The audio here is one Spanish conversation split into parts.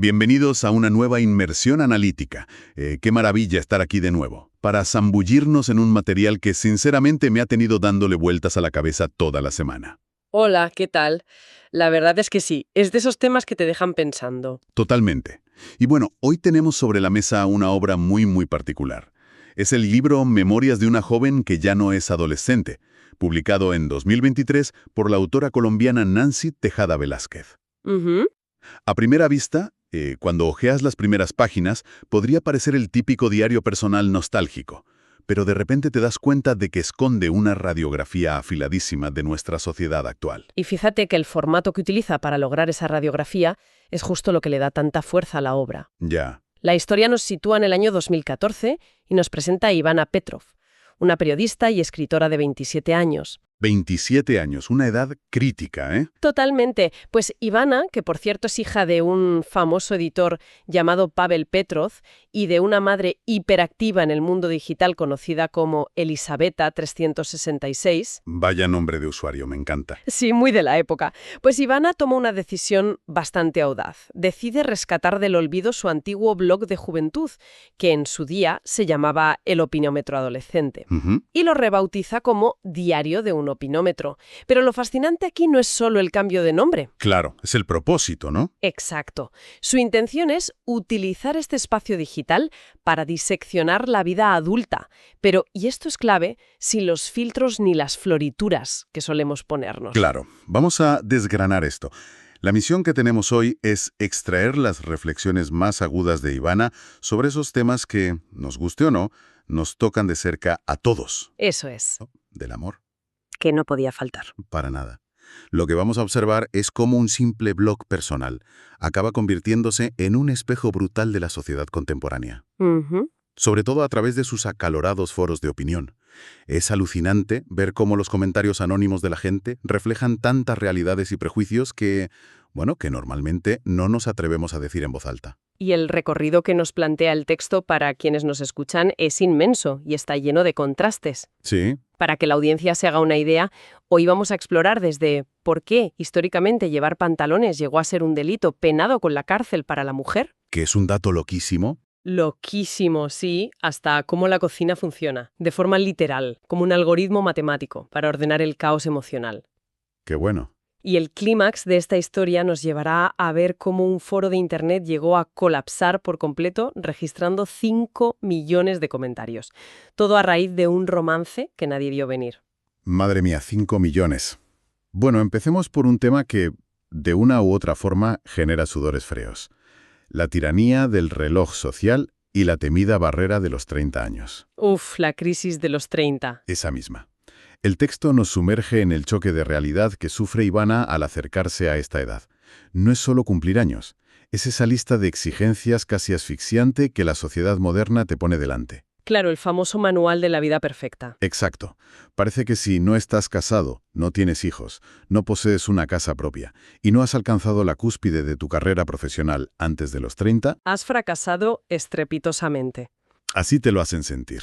Bienvenidos a una nueva inmersión analítica. Qué maravilla estar aquí de nuevo, para zambullirnos en un material que sinceramente me ha tenido dándole vueltas a la cabeza toda la semana. Hola, ¿qué tal? La verdad es que sí, es de esos temas que te dejan pensando. Totalmente. Y bueno, hoy tenemos sobre la mesa una obra muy particular. Es el libro Memorias de una joven que ya no es adolescente, publicado en 2023 por la autora colombiana Nancy Tejada Velázquez. Ujú. A primera vista, cuando hojeas las primeras páginas, podría parecer el típico diario personal nostálgico, pero de repente te das cuenta de que esconde una radiografía afiladísima de nuestra sociedad actual. Y fíjate que el formato que utiliza para lograr esa radiografía es justo lo que le da tanta fuerza a la obra. Ya, La historia nos sitúa en el año 2014 y nos presenta a Ivana Petrov, una periodista y escritora de 27 años. 27 años, una edad crítica, ¿eh? Totalmente. Pues Ivana, que por cierto es hija de un famoso editor llamado Pavel Petrov y de una madre hiperactiva en el mundo digital conocida como Elisabetta 366. Vaya nombre de usuario, me encanta. Sí, muy de la época. Pues Ivana toma una decisión bastante audaz. Decide rescatar del olvido su antiguo blog de juventud, que en su día se llamaba El Opinómetro Adolescente, Ujú. y lo rebautiza como Diario de un Opinómetro. Pero lo fascinante aquí no es solo el cambio de nombre. Claro, es el propósito, ¿no? Exacto. Su intención es utilizar este espacio digital para diseccionar la vida adulta. Pero, y esto es clave, sin los filtros ni las florituras que solemos ponernos. Claro, vamos a desgranar esto. La misión que tenemos hoy es extraer las reflexiones más agudas de Ivana sobre esos temas que, nos guste o no, nos tocan de cerca a todos. Eso es. Del amor, Que no podía faltar. para nada. Lo que vamos a observar es cómo un simple blog personal acaba convirtiéndose en un espejo brutal de la sociedad contemporánea, Ujú. sobre todo a través de sus acalorados foros de opinión. Es alucinante ver cómo los comentarios anónimos de la gente reflejan tantas realidades y prejuicios que, bueno, que normalmente no nos atrevemos a decir en voz alta. Y el recorrido que nos plantea el texto para quienes nos escuchan es inmenso y está lleno de contrastes. Sí, Para que la audiencia se haga una idea, hoy vamos a explorar desde por qué históricamente llevar pantalones llegó a ser un delito penado con la cárcel para la mujer. que es un dato loquísimo. Loquísimo, sí, hasta cómo la cocina funciona, de forma literal, como un algoritmo matemático para ordenar el caos emocional. Qué bueno. Y el clímax de esta historia nos llevará a ver cómo un foro de Internet llegó a colapsar por completo, registrando 5 millones de comentarios. Todo a raíz de un romance que nadie vio venir. Madre mía, 5 millones. Bueno, empecemos por un tema que, de una u otra forma, genera sudores fríos. La tiranía del reloj social y la temida barrera de los 30 años. Uf, la crisis de los 30. Esa misma. El texto nos sumerge en el choque de realidad que sufre Ivana al acercarse a esta edad. No es solo cumplir años, es esa lista de exigencias casi asfixiante que la sociedad moderna te pone delante. Claro, el famoso manual de la vida perfecta. Exacto. Parece que si no estás casado, no tienes hijos, no posees una casa propia y no has alcanzado la cúspide de tu carrera profesional antes de los 30, Has fracasado estrepitosamente. así te lo hacen sentir.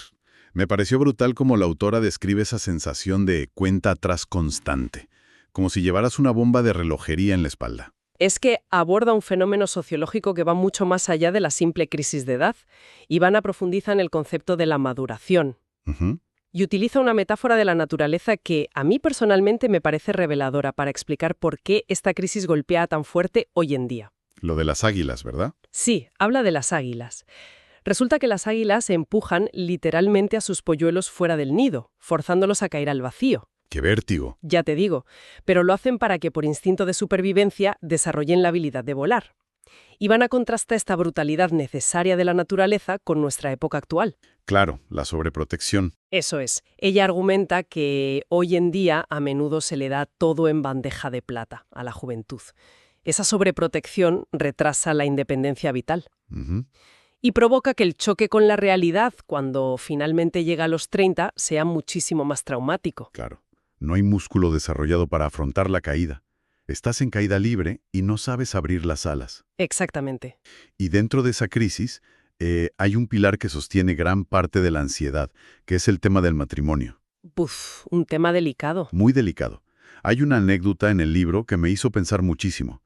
Me pareció brutal cómo la autora describe esa sensación de cuenta atrás constante, como si llevaras una bomba de relojería en la espalda. Es que aborda un fenómeno sociológico que va mucho más allá de la simple crisis de edad. Ivana profundiza en el concepto de la maduración. Ujú. Y utiliza una metáfora de la naturaleza que a mí personalmente me parece reveladora para explicar por qué esta crisis golpea tan fuerte hoy en día. Lo de las águilas, ¿verdad? Sí, habla de las águilas. Resulta que las águilas empujan literalmente a sus polluelos fuera del nido, forzándolos a caer al vacío. ¡Qué vértigo! Ya te digo, pero lo hacen para que por instinto de supervivencia desarrollen la habilidad de volar. Ivana contrasta esta brutalidad necesaria de la naturaleza con nuestra época actual. Claro, la sobreprotección. Eso es. Ella argumenta que hoy en día a menudo se le da todo en bandeja de plata a la juventud. Esa sobreprotección retrasa la independencia vital Ujú. y provoca que el choque con la realidad, cuando finalmente llega a los 30, sea muchísimo más traumático. Claro. No hay músculo desarrollado para afrontar la caída. Estás en caída libre y no sabes abrir las alas. Exactamente. Y dentro de esa crisis, hay un pilar que sostiene gran parte de la ansiedad, que es el tema del matrimonio. Buf, un tema delicado. Muy delicado. Hay una anécdota en el libro que me hizo pensar muchísimo.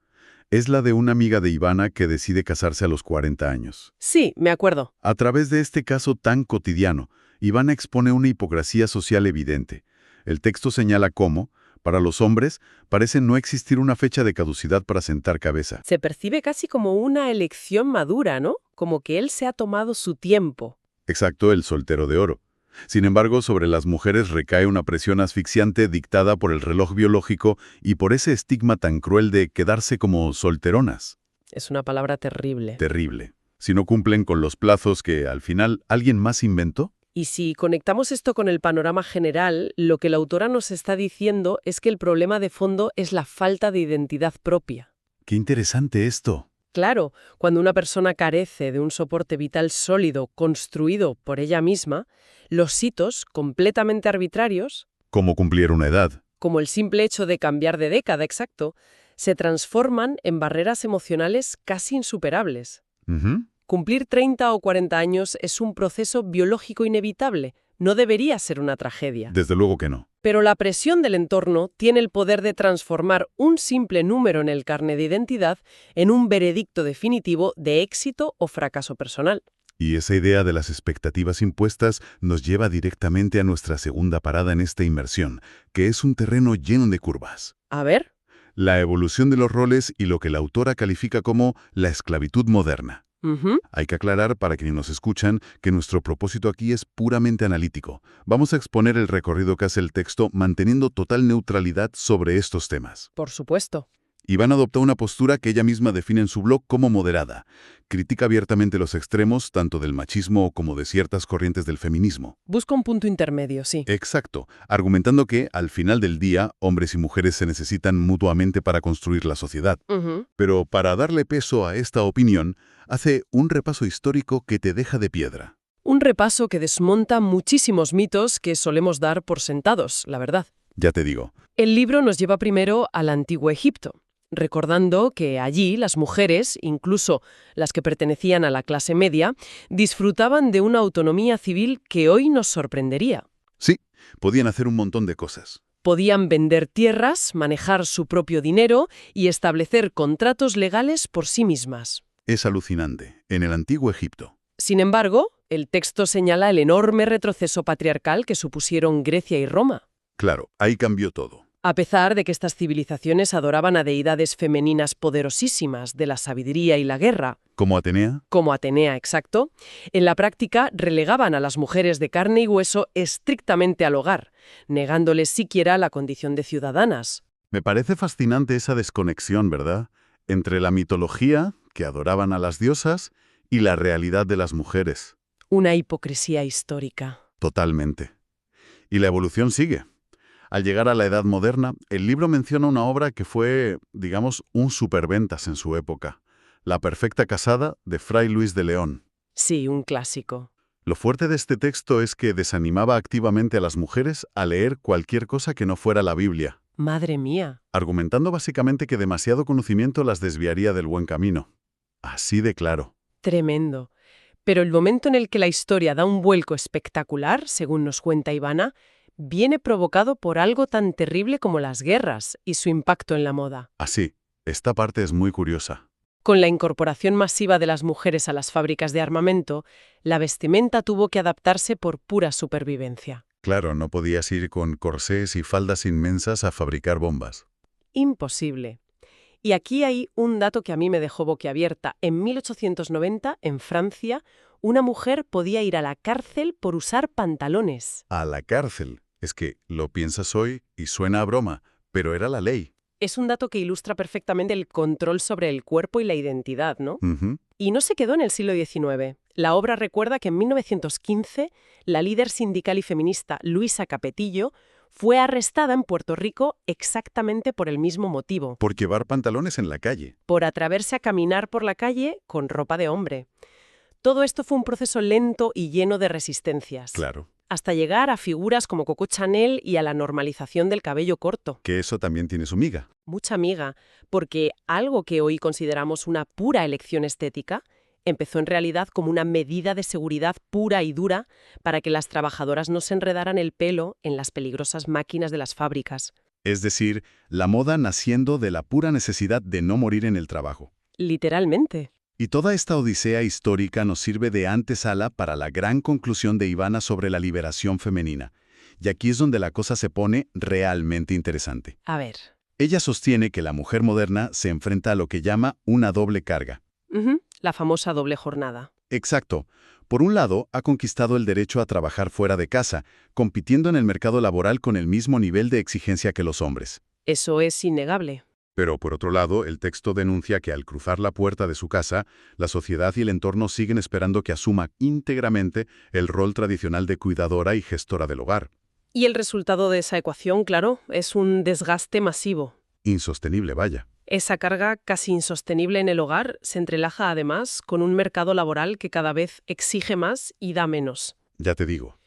Es la de una amiga de Ivana que decide casarse a los 40 años. Sí, me acuerdo. A través de este caso tan cotidiano, Ivana expone una hipocresía social evidente. El texto señala cómo, para los hombres, parece no existir una fecha de caducidad para sentar cabeza. Se percibe casi como una elección madura, ¿no? Como que él se ha tomado su tiempo. Exacto, el soltero de oro. Sin embargo, sobre las mujeres recae una presión asfixiante dictada por el reloj biológico y por ese estigma tan cruel de quedarse como solteronas. Es una palabra terrible. Terrible. Si no cumplen con los plazos que, al final, alguien más inventó. Y si conectamos esto con el panorama general, lo que la autora nos está diciendo es que el problema de fondo es la falta de identidad propia. ¡Qué interesante esto! Claro, cuando una persona carece de un soporte vital sólido construido por ella misma, los hitos completamente arbitrarios, Como cumplir una edad. como el simple hecho de cambiar de década exacto, se transforman en barreras emocionales casi insuperables. Ujú. Cumplir 30 o 40 años es un proceso biológico inevitable, no debería ser una tragedia. Desde luego que no. Pero la presión del entorno tiene el poder de transformar un simple número en el carnet de identidad en un veredicto definitivo de éxito o fracaso personal. Y esa idea de las expectativas impuestas nos lleva directamente a nuestra segunda parada en esta inmersión, que es un terreno lleno de curvas. A ver, La evolución de los roles y lo que la autora califica como la esclavitud moderna. Hay que aclarar para quienes nos escuchan que nuestro propósito aquí es puramente analítico. Vamos a exponer el recorrido que hace el texto manteniendo total neutralidad sobre estos temas. por supuesto. Iván adopta una postura que ella misma define en su blog como moderada. Critica abiertamente los extremos, tanto del machismo como de ciertas corrientes del feminismo. Busca un punto intermedio, sí. Exacto, argumentando que, al final del día, hombres y mujeres se necesitan mutuamente para construir la sociedad. Ujú. Pero para darle peso a esta opinión, hace un repaso histórico que te deja de piedra. Un repaso que desmonta muchísimos mitos que solemos dar por sentados, la verdad. Ya te digo, El libro nos lleva primero al antiguo Egipto, recordando que allí las mujeres, incluso las que pertenecían a la clase media, disfrutaban de una autonomía civil que hoy nos sorprendería. sí, podían hacer un montón de cosas. Podían vender tierras, manejar su propio dinero y establecer contratos legales por sí mismas. Es alucinante, en el antiguo Egipto. Sin embargo, el texto señala el enorme retroceso patriarcal que supusieron Grecia y Roma. Claro, ahí cambió todo. A pesar de que estas civilizaciones adoraban a deidades femeninas poderosísimas de la sabiduría y la guerra, ¿Como Atenea? como Atenea, exacto, en la práctica relegaban a las mujeres de carne y hueso estrictamente al hogar, negándoles siquiera la condición de ciudadanas. Me parece fascinante esa desconexión, ¿verdad? Entre la mitología, que adoraban a las diosas, y la realidad de las mujeres. Una hipocresía histórica. Totalmente. Y la evolución sigue. Al llegar a la Edad Moderna, el libro menciona una obra que fue, digamos, un superventas en su época. La perfecta casada, de Fray Luis de León. Sí, un clásico. Lo fuerte de este texto es que desanimaba activamente a las mujeres a leer cualquier cosa que no fuera la Biblia, Madre mía. argumentando básicamente que demasiado conocimiento las desviaría del buen camino. Así de claro. Tremendo. Pero el momento en el que la historia da un vuelco espectacular, según nos cuenta Ivana, viene provocado por algo tan terrible como las guerras y su impacto en la moda. Así, esta parte es muy curiosa. Con la incorporación masiva de las mujeres a las fábricas de armamento, la vestimenta tuvo que adaptarse por pura supervivencia. Claro, no podías ir con corsés y faldas inmensas a fabricar bombas. Imposible. Y aquí hay un dato que a mí me dejó boquiabierta. En 1890, en Francia, una mujer podía ir a la cárcel por usar pantalones. A la cárcel. Es que lo piensas hoy y suena a broma, pero era la ley. Es un dato que ilustra perfectamente el control sobre el cuerpo y la identidad, ¿no? Ujú. Y no se quedó en el siglo XIX. La obra recuerda que en 1915 la líder sindical y feminista Luisa Capetillo fue arrestada en Puerto Rico exactamente por el mismo motivo, Por llevar pantalones en la calle. por atreverse a caminar por la calle con ropa de hombre. Todo esto fue un proceso lento y lleno de resistencias, Claro. hasta llegar a figuras como Coco Chanel y a la normalización del cabello corto. Que eso también tiene su miga. Mucha miga, porque algo que hoy consideramos una pura elección estética empezó en realidad como una medida de seguridad pura y dura para que las trabajadoras no se enredaran el pelo en las peligrosas máquinas de las fábricas. Es decir, la moda naciendo de la pura necesidad de no morir en el trabajo. Literalmente. Y toda esta odisea histórica nos sirve de antesala para la gran conclusión de Ivana sobre la liberación femenina. Y aquí es donde la cosa se pone realmente interesante. A ver. Ella sostiene que la mujer moderna se enfrenta a lo que llama una doble carga. La famosa doble jornada. Exacto. Por un lado, ha conquistado el derecho a trabajar fuera de casa, compitiendo en el mercado laboral con el mismo nivel de exigencia que los hombres. Eso es innegable. Pero por otro lado, el texto denuncia que al cruzar la puerta de su casa, la sociedad y el entorno siguen esperando que asuma íntegramente el rol tradicional de cuidadora y gestora del hogar. Y el resultado de esa ecuación, claro, es un desgaste masivo. Insostenible, vaya. Esa carga casi insostenible en el hogar se entrelaja además con un mercado laboral que cada vez exige más y da menos. Ya te digo.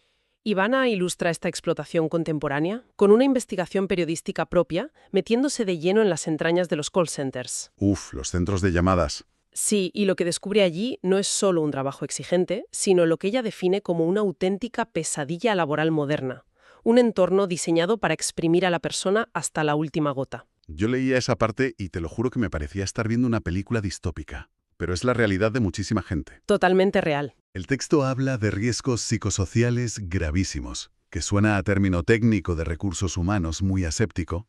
Ivana ilustra esta explotación contemporánea con una investigación periodística propia, metiéndose de lleno en las entrañas de los call centers. Los centros de llamadas. Sí, y lo que descubre allí no es solo un trabajo exigente, sino lo que ella define como una auténtica pesadilla laboral moderna. Un entorno diseñado para exprimir a la persona hasta la última gota. Yo leía esa parte y te lo juro que me parecía estar viendo una película distópica. Pero es la realidad de muchísima gente. Totalmente real. El texto habla de riesgos psicosociales gravísimos, que suena a término técnico de recursos humanos muy aséptico,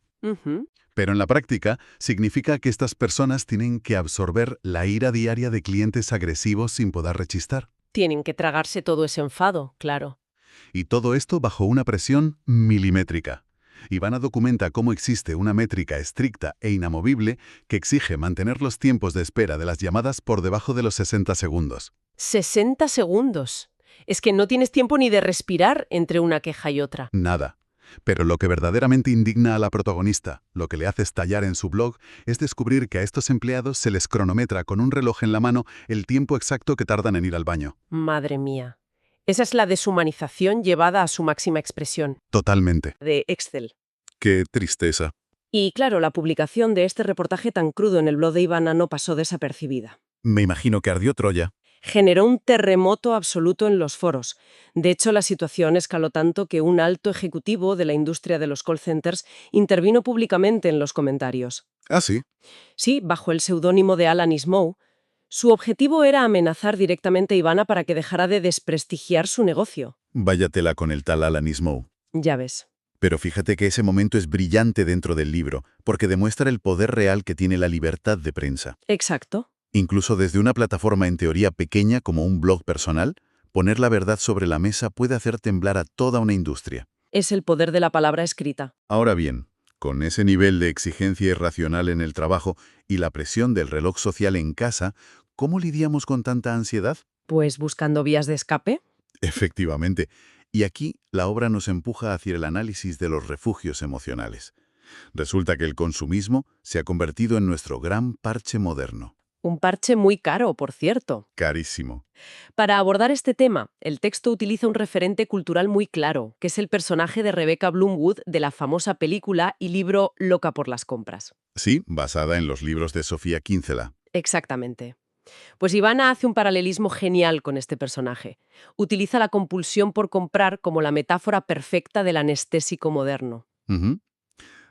pero en la práctica significa que estas personas tienen que absorber la ira diaria de clientes agresivos sin poder rechistar. Tienen que tragarse todo ese enfado, claro. Y todo esto bajo una presión milimétrica. Ivana documenta cómo existe una métrica estricta e inamovible que exige mantener los tiempos de espera de las llamadas por debajo de los 60 segundos. 60 segundos. Es que no tienes tiempo ni de respirar entre una queja y otra. Nada. Pero lo que verdaderamente indigna a la protagonista, lo que le hace estallar en su blog, es descubrir que a estos empleados se les cronometra con un reloj en la mano el tiempo exacto que tardan en ir al baño. Madre mía. Esa es la deshumanización llevada a su máxima expresión. Totalmente. De Excel. Qué tristeza. Y claro, la publicación de este reportaje tan crudo en el blog de Ivana no pasó desapercibida. Me imagino que ardió Troya. Generó un terremoto absoluto en los foros. De hecho, la situación escaló tanto que un alto ejecutivo de la industria de los call centers intervino públicamente en los comentarios. ¿Ah, sí? Sí, bajo el seudónimo de Alan Ismou. Su objetivo era amenazar directamente a Ivana para que dejara de desprestigiar su negocio. Váyatela con el tal Alan Ismou. Ya ves. Pero fíjate que ese momento es brillante dentro del libro, porque demuestra el poder real que tiene la libertad de prensa. Exacto. Incluso desde una plataforma en teoría pequeña como un blog personal, poner la verdad sobre la mesa puede hacer temblar a toda una industria. Es el poder de la palabra escrita. Ahora bien, con ese nivel de exigencia irracional en el trabajo y la presión del reloj social en casa, ¿cómo lidiamos con tanta ansiedad? Pues buscando vías de escape. Efectivamente. Y aquí la obra nos empuja hacia el análisis de los refugios emocionales. Resulta que el consumismo se ha convertido en nuestro gran parche moderno. Un parche muy caro, por cierto. Carísimo. Para abordar este tema, el texto utiliza un referente cultural muy claro, que es el personaje de Rebecca Bloomwood de la famosa película y libro Loca por las compras. Sí, basada en los libros de Sofía Kinsella. Exactamente. Pues Ivana hace un paralelismo genial con este personaje. Utiliza la compulsión por comprar como la metáfora perfecta del anestésico moderno.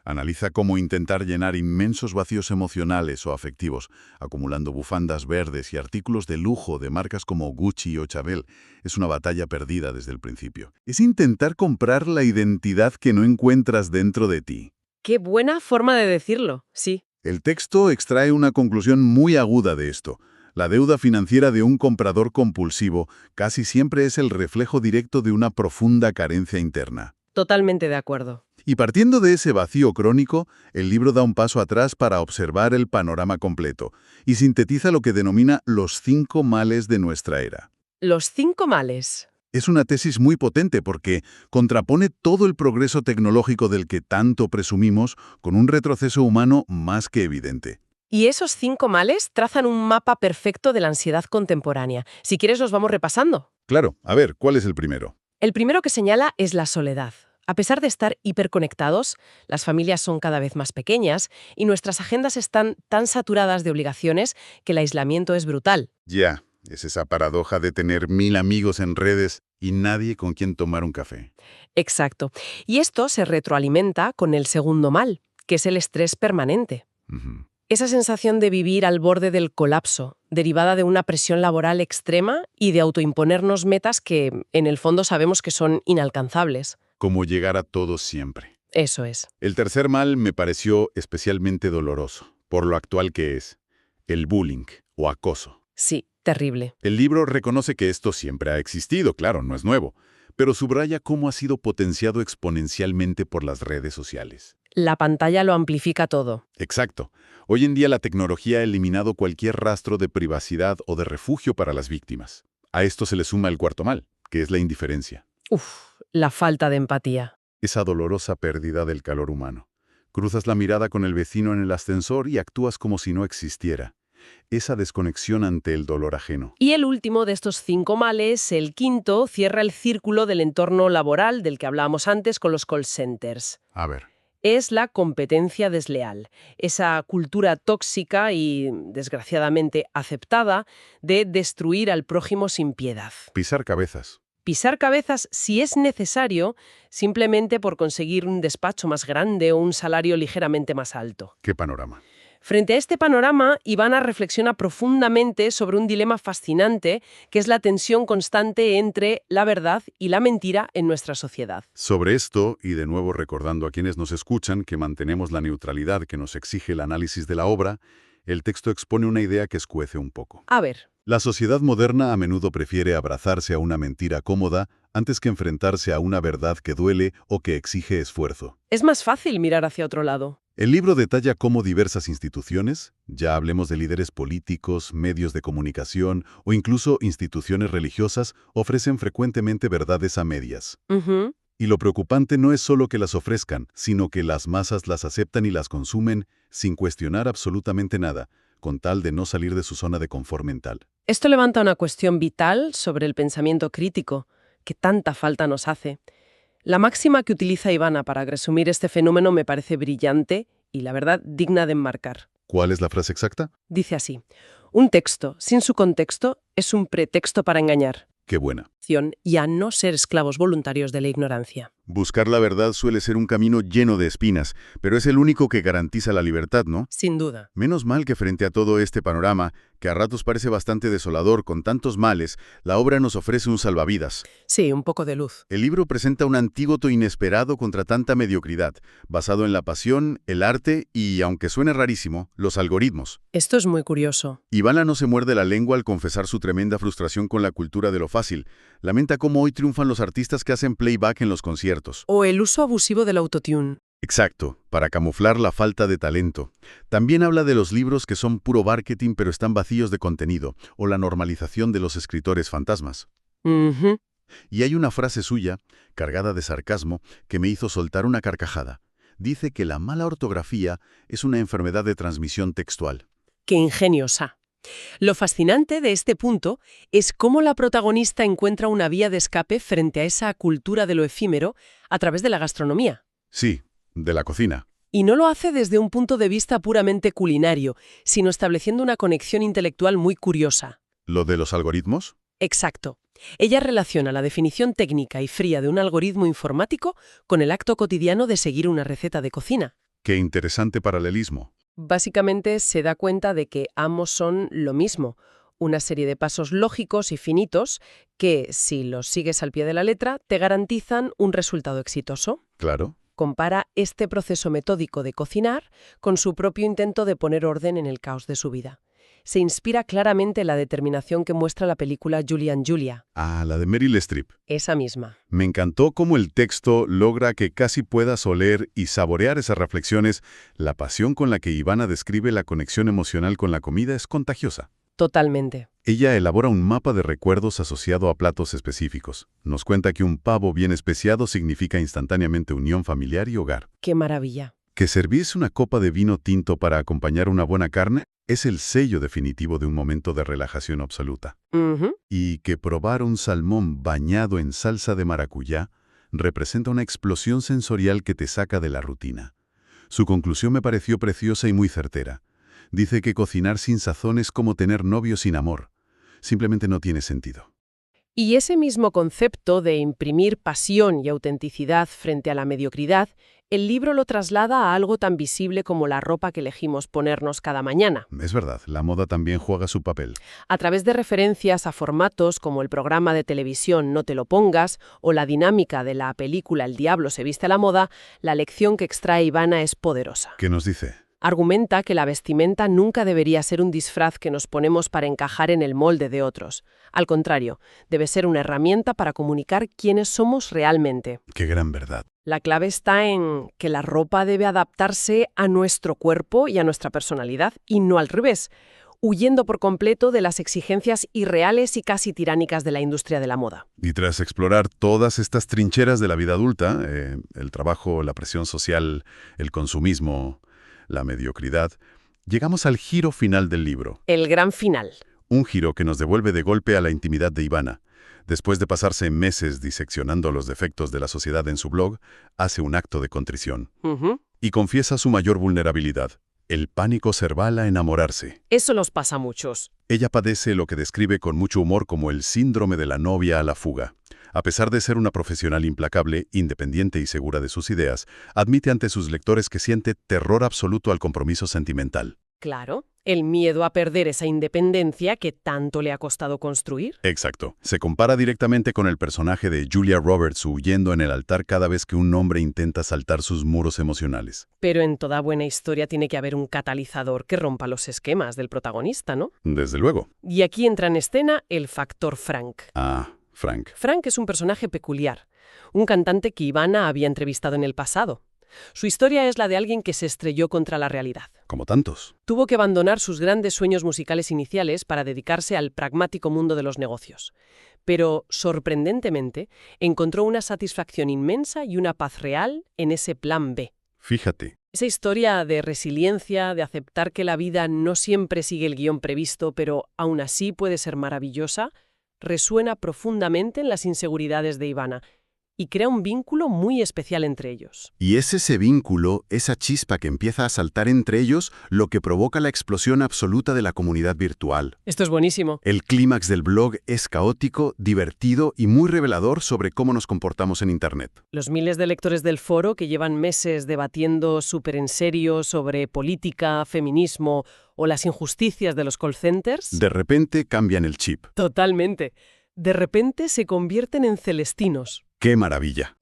Analiza cómo intentar llenar inmensos vacíos emocionales o afectivos, acumulando bufandas verdes y artículos de lujo de marcas como Gucci o Chanel. Es una batalla perdida desde el principio. Es intentar comprar la identidad que no encuentras dentro de ti. ¡Qué buena forma de decirlo! Sí. El texto extrae una conclusión muy aguda de esto. La deuda financiera de un comprador compulsivo casi siempre es el reflejo directo de una profunda carencia interna. Totalmente de acuerdo. Y partiendo de ese vacío crónico, el libro da un paso atrás para observar el panorama completo y sintetiza lo que denomina los 5 males de nuestra era. Los 5 males. Es una tesis muy potente porque contrapone todo el progreso tecnológico del que tanto presumimos con un retroceso humano más que evidente. Y esos 5 males trazan un mapa perfecto de la ansiedad contemporánea. Si quieres, los vamos repasando. Claro, a ver, ¿cuál es el primero? El primero que señala es la soledad. A pesar de estar hiperconectados, las familias son cada vez más pequeñas y nuestras agendas están tan saturadas de obligaciones que el aislamiento es brutal. Ya, Es esa paradoja de tener 1000 amigos en redes y nadie con quien tomar un café. Exacto. Y esto se retroalimenta con el segundo mal, que es el estrés permanente. Ujú. Esa sensación de vivir al borde del colapso, derivada de una presión laboral extrema y de autoimponernos metas que, en el fondo, sabemos que son inalcanzables. Como llegar a todos siempre. Eso es. El tercer mal me pareció especialmente doloroso, por lo actual que es: el bullying o acoso. Sí, terrible. El libro reconoce que esto siempre ha existido, claro, no es nuevo, pero subraya cómo ha sido potenciado exponencialmente por las redes sociales. La pantalla lo amplifica todo. Exacto. Hoy en día la tecnología ha eliminado cualquier rastro de privacidad o de refugio para las víctimas. A esto se le suma el cuarto mal, que es la indiferencia. La falta de empatía. Esa dolorosa pérdida del calor humano. Cruzas la mirada con el vecino en el ascensor y actúas como si no existiera. Esa desconexión ante el dolor ajeno. Y el último de estos 5 males, el quinto, cierra el círculo del entorno laboral del que hablábamos antes con los call centers. A ver. Es la competencia desleal, esa cultura tóxica y, desgraciadamente, aceptada de destruir al prójimo sin piedad. Pisar cabezas. Pisar cabezas si es necesario, simplemente por conseguir un despacho más grande o un salario ligeramente más alto. ¿Qué panorama? Frente a este panorama, Ivana reflexiona profundamente sobre un dilema fascinante, que es la tensión constante entre la verdad y la mentira en nuestra sociedad. Sobre esto, y de nuevo recordando a quienes nos escuchan que mantenemos la neutralidad que nos exige el análisis de la obra, el texto expone una idea que escuece un poco. A ver. La sociedad moderna a menudo prefiere abrazarse a una mentira cómoda antes que enfrentarse a una verdad que duele o que exige esfuerzo. Es más fácil mirar hacia otro lado. El libro detalla cómo diversas instituciones, ya hablemos de líderes políticos, medios de comunicación o incluso instituciones religiosas, ofrecen frecuentemente verdades a medias. Y lo preocupante no es solo que las ofrezcan, sino que las masas las aceptan y las consumen sin cuestionar absolutamente nada, con tal de no salir de su zona de confort mental. Esto levanta una cuestión vital sobre el pensamiento crítico, que tanta falta nos hace. La máxima que utiliza Ivana para resumir este fenómeno me parece brillante y, la verdad, digna de enmarcar. ¿Cuál es la frase exacta? Dice así: un texto sin su contexto es un pretexto para engañar. Qué buena. Y a no ser esclavos voluntarios de la ignorancia. Buscar la verdad suele ser un camino lleno de espinas, pero es el único que garantiza la libertad, ¿no? Sin duda. Menos mal que frente a todo este panorama, que a ratos parece bastante desolador con tantos males, la obra nos ofrece un salvavidas. Sí, un poco de luz. El libro presenta un antídoto inesperado contra tanta mediocridad, basado en la pasión, el arte y, aunque suene rarísimo, los algoritmos. Esto es muy curioso. Ivana no se muerde la lengua al confesar su tremenda frustración con la cultura de lo fácil. Lamenta cómo hoy triunfan los artistas que hacen playback en los conciertos. O el uso abusivo del autotune. Exacto, para camuflar la falta de talento. También habla de los libros que son puro marketing pero están vacíos de contenido, o la normalización de los escritores fantasmas. Y hay una frase suya, cargada de sarcasmo, que me hizo soltar una carcajada. Dice que la mala ortografía es una enfermedad de transmisión textual. ¡Qué ingeniosa! Lo fascinante de este punto es cómo la protagonista encuentra una vía de escape frente a esa cultura de lo efímero a través de la gastronomía. Sí, de la cocina. Y no lo hace desde un punto de vista puramente culinario, sino estableciendo una conexión intelectual muy curiosa. ¿Lo de los algoritmos? Exacto. Ella relaciona la definición técnica y fría de un algoritmo informático con el acto cotidiano de seguir una receta de cocina. Qué interesante paralelismo. Básicamente se da cuenta de que ambos son lo mismo, una serie de pasos lógicos y finitos que, si los sigues al pie de la letra, te garantizan un resultado exitoso. Claro. Compara este proceso metódico de cocinar con su propio intento de poner orden en el caos de su vida. Se inspira claramente en la determinación que muestra la película Julie and Julia. Ah, la de Meryl Streep. Esa misma. Me encantó cómo el texto logra que casi puedas oler y saborear esas reflexiones. La pasión con la que Ivana describe la conexión emocional con la comida es contagiosa. Totalmente. Ella elabora un mapa de recuerdos asociado a platos específicos. Nos cuenta que un pavo bien especiado significa instantáneamente unión familiar y hogar. ¡Qué maravilla! Que servirse una copa de vino tinto para acompañar una buena carne es el sello definitivo de un momento de relajación absoluta. Y que probar un salmón bañado en salsa de maracuyá representa una explosión sensorial que te saca de la rutina. Su conclusión me pareció preciosa y muy certera. Dice que cocinar sin sazón es como tener novio sin amor. simplemente no tiene sentido. Y ese mismo concepto de imprimir pasión y autenticidad frente a la mediocridad, el libro lo traslada a algo tan visible como la ropa que elegimos ponernos cada mañana. Es verdad, la moda también juega su papel. A través de referencias a formatos como el programa de televisión No te lo pongas o la dinámica de la película El diablo se viste a la moda, la lección que extrae Ivana es poderosa. ¿Qué nos dice? Argumenta que la vestimenta nunca debería ser un disfraz que nos ponemos para encajar en el molde de otros. Al contrario, debe ser una herramienta para comunicar quiénes somos realmente. Qué gran verdad. La clave está en que la ropa debe adaptarse a nuestro cuerpo y a nuestra personalidad, y no al revés, huyendo por completo de las exigencias irreales y casi tiránicas de la industria de la moda. Y tras explorar todas estas trincheras de la vida adulta, el trabajo, la presión social, el consumismo, la mediocridad, llegamos al giro final del libro. El gran final. Un giro que nos devuelve de golpe a la intimidad de Ivana. Después de pasarse meses diseccionando los defectos de la sociedad en su blog, hace un acto de contrición. Y confiesa su mayor vulnerabilidad, el pánico cerval a enamorarse. Eso nos pasa a muchos. Ella padece lo que describe con mucho humor como el síndrome de la novia a la fuga. A pesar de ser una profesional implacable, independiente y segura de sus ideas, admite ante sus lectores que siente terror absoluto al compromiso sentimental. Claro, el miedo a perder esa independencia que tanto le ha costado construir. Exacto. Se compara directamente con el personaje de Julia Roberts huyendo en el altar cada vez que un hombre intenta saltar sus muros emocionales. Pero en toda buena historia tiene que haber un catalizador que rompa los esquemas del protagonista, ¿no? Desde luego. Y aquí entra en escena el factor Frank. Frank. Frank es un personaje peculiar, un cantante que Ivana había entrevistado en el pasado. Su historia es la de alguien que se estrelló contra la realidad. Como tantos. Tuvo que abandonar sus grandes sueños musicales iniciales para dedicarse al pragmático mundo de los negocios. Pero, sorprendentemente, encontró una satisfacción inmensa y una paz real en ese plan B. Fíjate. Esa historia de resiliencia, de aceptar que la vida no siempre sigue el guión previsto, pero aún así puede ser maravillosa, resuena profundamente en las inseguridades de Ivana y crea un vínculo muy especial entre ellos. Y es ese vínculo, esa chispa que empieza a saltar entre ellos, lo que provoca la explosión absoluta de la comunidad virtual. Esto es buenísimo. El clímax del blog es caótico, divertido y muy revelador sobre cómo nos comportamos en Internet. Los miles de lectores del foro que llevan meses debatiendo súper en serio sobre política, feminismo o las injusticias de los call centers. De repente cambian el chip. Totalmente. De repente se convierten en celestinos. ¡Qué maravilla!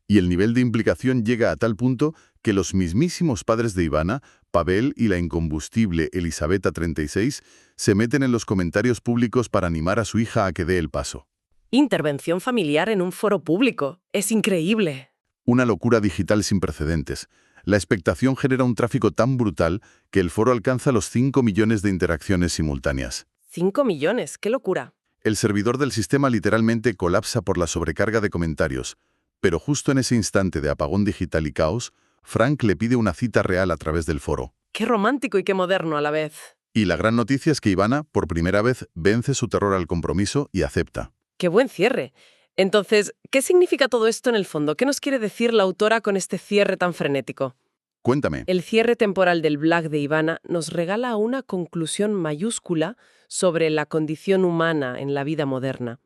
Y el nivel de implicación llega a tal punto que los mismísimos padres de Ivana, Pavel y la incombustible Elisabetta 36, se meten en los comentarios públicos para animar a su hija a que dé el paso. Intervención familiar en un foro público. Es increíble. Una locura digital sin precedentes. La expectación genera un tráfico tan brutal que el foro alcanza los 5 millones de interacciones simultáneas. 5 millones, qué locura. El servidor del sistema literalmente colapsa por la sobrecarga de comentarios, pero justo en ese instante de apagón digital y caos, Frank le pide una cita real a través del foro. Qué romántico y qué moderno a la vez. Y la gran noticia es que Ivana, por primera vez, vence su terror al compromiso y acepta. ¡Qué buen cierre! Entonces, ¿qué significa todo esto en el fondo? ¿Qué nos quiere decir la autora con este cierre tan frenético? Cuéntame. El cierre temporal del blog de Ivana nos regala una conclusión mayúscula sobre la condición humana en la vida moderna.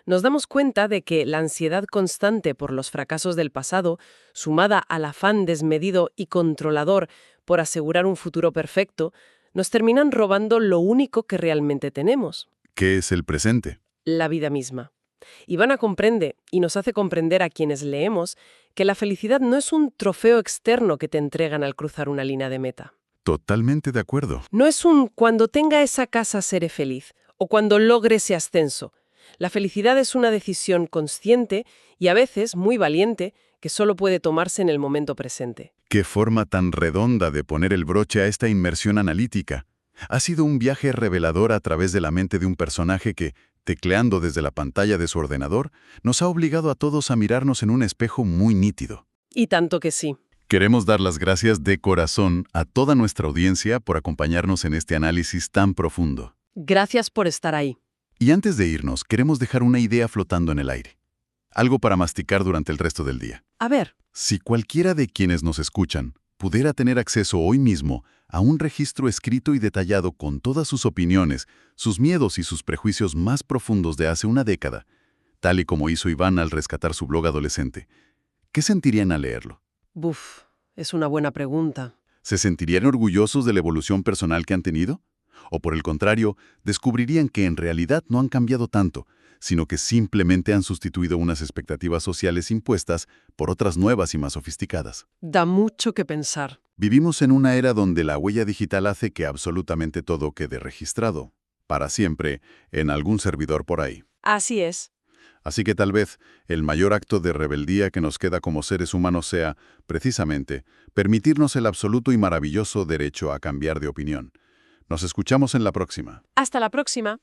Nos damos cuenta de que la ansiedad constante por los fracasos del pasado, sumada al afán desmedido y controlador por asegurar un futuro perfecto, nos terminan robando lo único que realmente tenemos. ¿Qué es el presente? La vida misma. Ivana comprende, y nos hace comprender a quienes leemos, que la felicidad no es un trofeo externo que te entregan al cruzar una línea de meta. Totalmente de acuerdo. No es un cuando tenga esa casa seré feliz, o cuando logre ese ascenso. La felicidad es una decisión consciente y a veces muy valiente que solo puede tomarse en el momento presente. Qué forma tan redonda de poner el broche a esta inmersión analítica. Ha sido un viaje revelador a través de la mente de un personaje que, tecleando desde la pantalla de su ordenador, nos ha obligado a todos a mirarnos en un espejo muy nítido. Y tanto que sí. Queremos dar las gracias de corazón a toda nuestra audiencia por acompañarnos en este análisis tan profundo. Gracias por estar ahí. Y antes de irnos, queremos dejar una idea flotando en el aire. Algo para masticar durante el resto del día. A ver. Si cualquiera de quienes nos escuchan, pudiera tener acceso hoy mismo a un registro escrito y detallado con todas sus opiniones, sus miedos y sus prejuicios más profundos de hace una década, tal y como hizo Iván al rescatar su blog adolescente, ¿qué sentirían al leerlo? Buf, es una buena pregunta. ¿Se sentirían orgullosos de la evolución personal que han tenido? ¿O por el contrario, descubrirían que en realidad no han cambiado tanto, sino que simplemente han sustituido unas expectativas sociales impuestas por otras nuevas y más sofisticadas? Da mucho que pensar. Vivimos en una era donde la huella digital hace que absolutamente todo quede registrado, para siempre, en algún servidor por ahí. Así es. Así que tal vez el mayor acto de rebeldía que nos queda como seres humanos sea, precisamente, permitirnos el absoluto y maravilloso derecho a cambiar de opinión. Nos escuchamos en la próxima. Hasta la próxima.